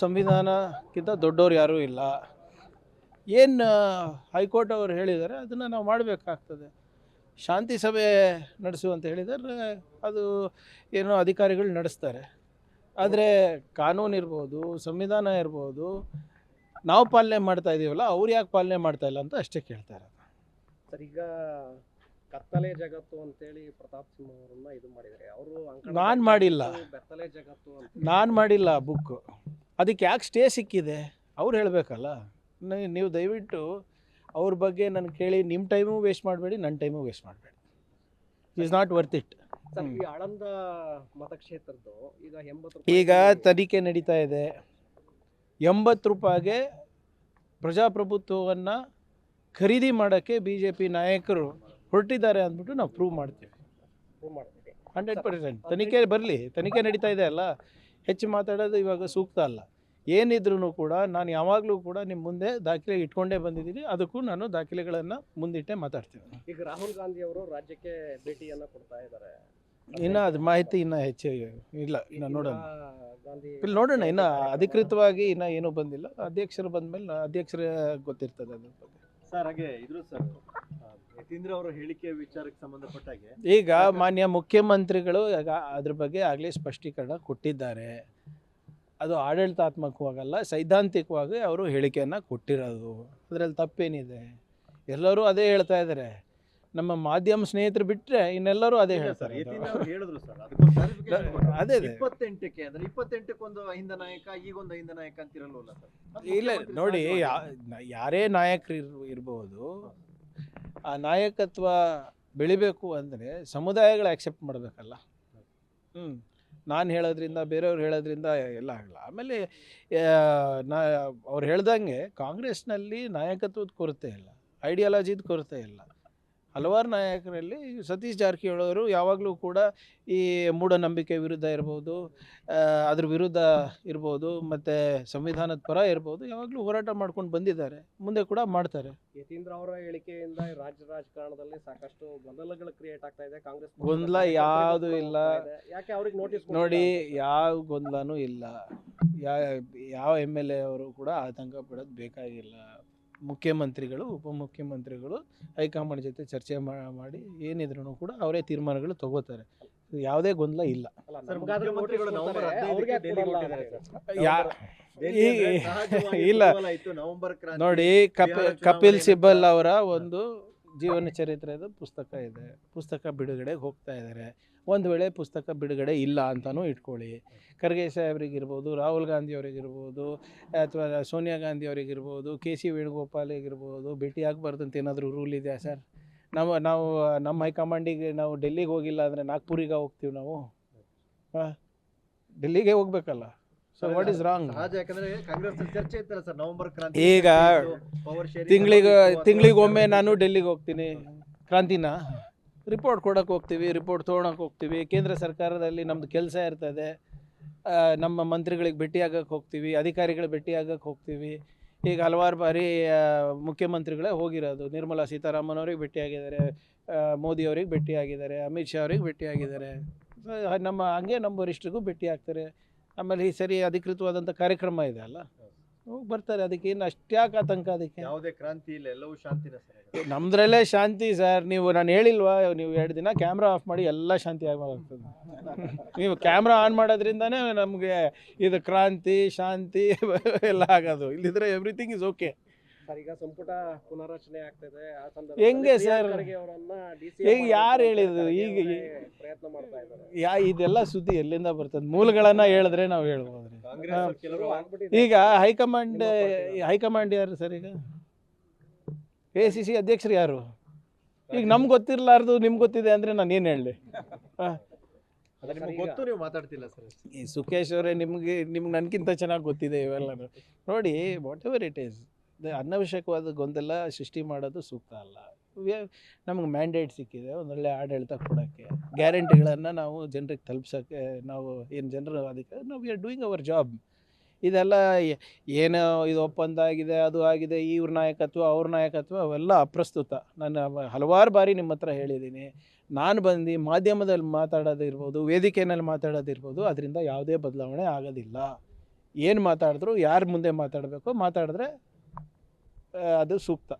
ಸಂವಿಧಾನಕ್ಕಿಂತ ದೊಡ್ಡವ್ರು ಯಾರೂ ಇಲ್ಲ. ಏನು ಹೈಕೋರ್ಟ್ ಅವರು ಹೇಳಿದ್ದಾರೆ ಅದನ್ನು ನಾವು ಮಾಡಬೇಕಾಗ್ತದೆ. ಶಾಂತಿ ಸಭೆ ನಡೆಸು ಅಂತ ಹೇಳಿದರೆ ಅದು ಏನೋ ಅಧಿಕಾರಿಗಳು ನಡೆಸ್ತಾರೆ. ಆದರೆ ಕಾನೂನು ಇರ್ಬೋದು, ಸಂವಿಧಾನ ಇರ್ಬೋದು, ನಾವು ಪಾಲನೆ ಮಾಡ್ತಾ ಇದ್ದೀವಲ್ಲ, ಅವ್ರು ಯಾಕೆ ಪಾಲನೆ ಮಾಡ್ತಾ ಇಲ್ಲ ಅಂತ ಅಷ್ಟೇ ಕೇಳ್ತಾರೆ. ಸರ್, ಈಗ ಕತ್ತಲೆ ಜಗತ್ತು ಅಂತೇಳಿ ಪ್ರತಾಪ್ ಸಿಂಹ ಅವರನ್ನ ಇದು ಮಾಡಿದ್ದಾರೆ. ಅವರು ನಾನು ಮಾಡಿಲ್ಲ, ಬೆತ್ತಲೆ ಜಗತ್ತು ಅಂತ ನಾನು ಮಾಡಿಲ್ಲ ಬುಕ್ಕು. ಅದಕ್ಕೆ ಯಾಕೆ ಸ್ಟೇ ಸಿಕ್ಕಿದೆ ಅವ್ರು ಹೇಳಬೇಕಲ್ಲ. ನೀವು ದಯವಿಟ್ಟು ಅವ್ರ ಬಗ್ಗೆ ನಾನು ಕೇಳಿ ನಿಮ್ಮ ಟೈಮು ವೇಸ್ಟ್ ಮಾಡಬೇಡಿ, ನನ್ನ ಟೈಮು ವೇಸ್ಟ್ ಮಾಡಬೇಡಿ. Is not worth it. Sir, ಈ ಆಳಂದ ಮತಕ್ಷೇತ್ರದ್ದು ಈಗ 80 ಈಗ ತನಿಖೆ ನಡೀತಾ ಇದೆ. 80 ರೂಪಾಯಿಗೆ ಪ್ರಜಾಪ್ರಭುತ್ವವನ್ನು ಖರೀದಿ ಮಾಡೋಕ್ಕೆ BJP ನಾಯಕರು ಹೊರಟಿದ್ದಾರೆ ಅಂದ್ಬಿಟ್ಟು ನಾವು ಪ್ರೂವ್ ಮಾಡ್ತೀವಿ 100%. ತನಿಖೆ ಬರಲಿ, ತನಿಖೆ ನಡೀತಾ ಇದೆ ಅಲ್ಲ, ಹೆಚ್ಚು ಮಾತಾಡೋದು ಇವಾಗ ಸೂಕ್ತ ಅಲ್ಲ. ಏನಿದ್ರೂ ಕೂಡ ನಾನು ಯಾವಾಗಲೂ ಕೂಡ ನಿಮ್ಮ ಮುಂದೆ ದಾಖಲೆ ಇಟ್ಕೊಂಡೇ ಬಂದಿದ್ದೀನಿ. ಅದಕ್ಕೂ ನಾನು ದಾಖಲೆಗಳನ್ನು ಮುಂದಿಟ್ಟೆ ಮಾತಾಡ್ತೀನಿ. ಈಗ ರಾಹುಲ್ ಗಾಂಧಿ ಅವರು ರಾಜ್ಯಕ್ಕೆ ಭೇಟಿಯನ್ನು ಕೊಡ್ತಾ ಇದ್ದಾರೆ. ಇನ್ನು ಅದು ಮಾಹಿತಿ ಇನ್ನೂ ಹೆಚ್ಚು ಇಲ್ಲ, ಇನ್ನು ನೋಡೋಣ, ಗಾಂಧಿ ಇಲ್ಲಿ ನೋಡೋಣ. ಇನ್ನು ಅಧಿಕೃತವಾಗಿ ಇನ್ನೂ ಏನೂ ಬಂದಿಲ್ಲ. ಅಧ್ಯಕ್ಷರು ಬಂದಮೇಲೆ ಅಧ್ಯಕ್ಷರೇ ಗೊತ್ತಿರ್ತದೆ ಅದ್ರ ಬಗ್ಗೆ. ಸರ್, ಹಾಗೆ ಇದ್ರು ಸರ್ ಯತೀಂದ್ರ ಅವರ ಹೇಳಿಕೆ ವಿಚಾರಕ್ಕೆ ಸಂಬಂಧಪಟ್ಟಾಗೆ ಈಗ ಮಾನ್ಯ ಮುಖ್ಯಮಂತ್ರಿಗಳು ಅದ್ರ ಬಗ್ಗೆ ಆಗಲೇ ಸ್ಪಷ್ಟೀಕರಣ ಕೊಟ್ಟಿದ್ದಾರೆ. ಅದು ಆಡಳಿತಾತ್ಮಕವಾಗಲ್ಲ, ಸೈದ್ಧಾಂತಿಕವಾಗಿ ಅವರು ಹೇಳಿಕೆಯನ್ನು ಕೊಟ್ಟಿರೋದು. ಅದರಲ್ಲಿ ತಪ್ಪೇನಿದೆ? ಎಲ್ಲರೂ ಅದೇ ಹೇಳ್ತಾ ಇದ್ದಾರೆ. ನಮ್ಮ ಮಾಧ್ಯಮ ಸ್ನೇಹಿತರು ಬಿಟ್ಟರೆ ಇನ್ನೆಲ್ಲರೂ ಅದೇ ಹೇಳ್ತಾರೆ. ಯತೀಂದ್ರ ಅವರು ಹೇಳಿದ್ರು ಸರ್, ಅದಕ್ಕೊಂದು clarification ಕೊಡಿ. ಅದೇ 28ಕ್ಕೆ ಅಂದ್ರೆ 28ಕ್ಕೆ ಒಂದು ಅಹಿಂದ ನಾಯಕ, ಈಗೊಂದು ಅಹಿಂದ ನಾಯಕ ಅಂತಿರಲ್ವಲ್ಲ ಸರ್? ಇಲ್ಲ ನೋಡಿ, ಯಾರೇ ನಾಯಕರು ಇರ್ಬೋದು, ಆ ನಾಯಕತ್ವ ಬೆಳಿಬೇಕು ಅಂದರೆ ಸಮುದಾಯಗಳು ಆಕ್ಸೆಪ್ಟ್ ಮಾಡಬೇಕಲ್ಲ. ನಾನು ಹೇಳೋದ್ರಿಂದ, ಬೇರೆಯವ್ರು ಹೇಳೋದ್ರಿಂದ ಎಲ್ಲ ಆಗಲ್ಲ. ಆಮೇಲೆ ಅವ್ರು ಹೇಳ್ದಂಗೆ ಕಾಂಗ್ರೆಸ್ನಲ್ಲಿ ನಾಯಕತ್ವದ ಕೊರತೆ ಇಲ್ಲ, ಐಡಿಯಾಲಜಿದ ಕೊರತೆ ಇಲ್ಲ. ಹಲವಾರು ನಾಯಕರಲ್ಲಿ ಸತೀಶ್ ಜಾರಕಿಹೊಳಿ ಅವರು ಯಾವಾಗಲೂ ಕೂಡ ಈ ಮೂಢನಂಬಿಕೆ ವಿರುದ್ಧ ಇರ್ಬೋದು, ಅದ್ರ ವಿರುದ್ಧ ಇರ್ಬೋದು, ಮತ್ತು ಸಂವಿಧಾನದ ಪರ ಇರ್ಬೋದು, ಯಾವಾಗಲೂ ಹೋರಾಟ ಮಾಡ್ಕೊಂಡು ಬಂದಿದ್ದಾರೆ, ಮುಂದೆ ಕೂಡ ಮಾಡ್ತಾರೆ. ಯತೀಂದ್ರ ಅವರ ಹೇಳಿಕೆಯಿಂದ ರಾಜ್ಯ ರಾಜಕಾರಣದಲ್ಲಿ ಸಾಕಷ್ಟು ಗೊಂದಲಗಳು ಕ್ರಿಯೇಟ್ ಆಗ್ತಾ ಇದೆ. ಕಾಂಗ್ರೆಸ್ ಗೊಂದಲ ಯಾವುದೂ ಇಲ್ಲ. ಯಾಕೆ ಅವ್ರಿಗೆ ನೋಟಿಸ್ ನೋಡಿ, ಯಾವ ಗೊಂದಲನೂ ಇಲ್ಲ. ಯಾವ MLA ಅವರು ಕೂಡ ಆತಂಕ ಪಡೋದು ಬೇಕಾಗಿಲ್ಲ. ಮುಖ್ಯಮಂತ್ರಿಗಳು, ಉಪಮುಖ್ಯಮಂತ್ರಿಗಳು ಹೈಕಮಾಂಡ್ ಜೊತೆ ಚರ್ಚೆ ಮಾಡಿ ಏನಿದ್ರು ಕೂಡ ಅವರೇ ತೀರ್ಮಾನಗಳು ತಗೋತಾರೆ. ಯಾವುದೇ ಗೊಂದಲ ಇಲ್ಲ. ಇಲ್ಲ ನೋಡಿ, ಕಪಿಲ್ ಸಿಬಲ್ ಅವರ ಒಂದು ಜೀವನ ಚರಿತ್ರೆದು ಪುಸ್ತಕ ಇದೆ. ಪುಸ್ತಕ ಬಿಡುಗಡೆಗೆ ಹೋಗ್ತಾ ಇದ್ದಾರೆ. ಒಂದು ವೇಳೆ ಪುಸ್ತಕ ಬಿಡುಗಡೆ ಇಲ್ಲ ಅಂತಲೂ ಇಟ್ಕೊಳ್ಳಿ. ಖರ್ಗೆ ಸಾಹೇಬ್ರಿಗಿರ್ಬೋದು, ರಾಹುಲ್ ಗಾಂಧಿ ಅವರಿಗಿರ್ಬೋದು, ಅಥವಾ ಸೋನಿಯಾ ಗಾಂಧಿ ಅವರಿಗಿರ್ಬೋದು, KC ವೇಣುಗೋಪಾಲಿಗಿರ್ಬೋದು, ಭೇಟಿ ಆಗಬಾರ್ದು ಅಂತ ಏನಾದರೂ ರೂಲ್ ಇದೆಯಾ ಸರ್? ನಾವು ನಮ್ಮ ಹೈಕಮಾಂಡಿಗೆ ನಾವು ಡೆಲ್ಲಿಗೆ ಹೋಗಿಲ್ಲ ಅಂದರೆ ನಾಗ್ಪುರಿಗೆ ಹೋಗ್ತೀವಿ ನಾವು? ಡೆಲ್ಲಿಗೆ ಹೋಗ್ಬೇಕಲ್ಲ. So what is wrong? ಈಗ ತಿಂಗಳಿಗೊಮ್ಮೆ ನಾನು ಡೆಲ್ಲಿಗೆ ಹೋಗ್ತೀನಿ. ಕ್ರಾಂತಿನ ರಿಪೋರ್ಟ್ ಕೊಡೋಕೆ ಹೋಗ್ತೀವಿ, ರಿಪೋರ್ಟ್ ತೊಗೊಳಕ್ಕೆ ಹೋಗ್ತೀವಿ. ಕೇಂದ್ರ ಸರ್ಕಾರದಲ್ಲಿ ನಮ್ಮದು ಕೆಲಸ ಇರ್ತದೆ. ನಮ್ಮ ಮಂತ್ರಿಗಳಿಗೆ ಭೇಟಿಯಾಗಕ್ಕೆ ಹೋಗ್ತೀವಿ, ಅಧಿಕಾರಿಗಳು ಭೇಟಿಯಾಗಕ್ಕೆ ಹೋಗ್ತೀವಿ. ಈಗ ಹಲವಾರು ಬಾರಿ ಮುಖ್ಯಮಂತ್ರಿಗಳೇ ಹೋಗಿರೋದು. ನಿರ್ಮಲಾ ಸೀತಾರಾಮನ್ ಅವ್ರಿಗೆ ಭೇಟಿಯಾಗಿದ್ದಾರೆ, ಮೋದಿ ಅವ್ರಿಗೆ ಭೇಟಿಯಾಗಿದ್ದಾರೆ, ಅಮಿತ್ ಶಾ ಅವ್ರಿಗೆ ಭೇಟಿಯಾಗಿದ್ದಾರೆ. ಹಂಗೆ ನಮ್ಮ ವರಿಷ್ಠರಿಗೂ ಭೇಟಿ ಆಗ್ತಾರೆ. ಆಮೇಲೆ ಈ ಸರಿ ಅಧಿಕೃತವಾದಂಥ ಕಾರ್ಯಕ್ರಮ ಇದೆ ಅಲ್ಲ, ಹೋಗಿ ಬರ್ತಾರೆ. ಅದಕ್ಕೆ ಏನು ಅಷ್ಟ್ಯಾಕೆ ಆತಂಕ? ಅದಕ್ಕೆ ಯಾವುದೇ ಕ್ರಾಂತಿ ಇಲ್ಲ, ಎಲ್ಲವೂ ಶಾಂತಿನ ಸರ್. ನಮ್ದ್ರಲ್ಲೇ ಶಾಂತಿ ಸರ್. ನಾನು ಹೇಳಿಲ್ವಾ, ನೀವು 2 ದಿನ ಕ್ಯಾಮ್ರಾ ಆಫ್ ಮಾಡಿ ಎಲ್ಲ ಶಾಂತಿ ಆಗ್ತದೆ. ನೀವು ಕ್ಯಾಮ್ರಾ ಆನ್ ಮಾಡೋದ್ರಿಂದನೇ ನಮಗೆ ಇದು ಕ್ರಾಂತಿ ಶಾಂತಿ ಎಲ್ಲ ಆಗೋದು. ಇಲ್ಲಿದ್ರೆ ಎವ್ರಿಥಿಂಗ್ ಇಸ್ ಓಕೆ. ಸರ್, ಈಗ ಸಂಪುಟ ಪುನರ್ರಚನೆ ಆಗ್ತದೆ. ಆ ಹೆಂಗೆ ಸರ್? ಈಗ ಯಾರು ಹೇಳಿದ್ರು? ಈಗ ಪ್ರಯತ್ನ ಮಾಡ್ತಾ ಇದ್ದಾರೆ. ಇದೆಲ್ಲ ಸುದ್ದಿ ಎಲ್ಲಿಂದ ಬರ್ತದೆ? ಮೂಲಗಳನ್ನ ಹೇಳಿದ್ರೆ ನಾವು ಹೇಳ್ಬೋದ್ರಿ. ಈಗ ಹೈಕಮಾಂಡ್ ಯಾರು ಸರ್? ಈಗ ACC ಅಧ್ಯಕ್ಷರು ಯಾರು? ಈಗ ನಮ್ಗೆ ಗೊತ್ತಿರಲಾರ್ದು ನಿಮ್ಗೆ ಗೊತ್ತಿದೆ ಅಂದರೆ ನಾನು ಏನು ಹೇಳಲಿ? ಗೊತ್ತು, ನೀವು ಮಾತಾಡ್ತಿಲ್ಲ ಸರ್. ಈ ಸುಖೇಶ್ ಅವರೇ, ನಿಮ್ಗೆ ನನಗಿಂತ ಚೆನ್ನಾಗಿ ಗೊತ್ತಿದೆ ಇವೆಲ್ಲ. ನೋಡಿ, ವಾಟ್ ಎವರ್ ಇಟ್ ಈಸ್, ಅನವಶ್ಯಕವಾದ ಗೊಂದಲ ಸೃಷ್ಟಿ ಮಾಡೋದು ಸೂಕ್ತ ಅಲ್ಲ. ನಮಗೆ ಮ್ಯಾಂಡೇಟ್ ಸಿಕ್ಕಿದೆ ಒಂದೊಳ್ಳೆ ಆಡಳಿತ ಕೊಡೋಕ್ಕೆ, ಗ್ಯಾರಂಟಿಗಳನ್ನು ನಾವು ಜನರಿಗೆ ತಲುಪ್ಸೋಕ್ಕೆ. ನಾವು ಏನು ಜನರು ಅದಕ್ಕೆ ನಾವು we are doing hour job. ಇದೆಲ್ಲ ಏನೋ ಇದು ಒಪ್ಪಂದ ಆಗಿದೆ, ಅದು ಆಗಿದೆ, ಇವ್ರ ನಾಯಕತ್ವ ಅವ್ರ ನಾಯಕತ್ವ ಅವೆಲ್ಲ ಅಪ್ರಸ್ತುತ. ನಾನು ಹಲವಾರು ಬಾರಿ ನಿಮ್ಮ ಹತ್ರ ಹೇಳಿದ್ದೀನಿ. ನಾನು ಬಂದು ಮಾಧ್ಯಮದಲ್ಲಿ ಮಾತಾಡೋದಿರ್ಬೋದು, ವೇದಿಕೆಯಲ್ಲಿ ಮಾತಾಡೋದಿರ್ಬೋದು, ಅದರಿಂದ ಯಾವುದೇ ಬದಲಾವಣೆ ಆಗೋದಿಲ್ಲ. ಏನು ಮಾತಾಡಿದ್ರು ಯಾರ ಮುಂದೆ ಮಾತಾಡಬೇಕು ಮಾತಾಡಿದ್ರೆ ಅದು ಸೂಕ್ತ.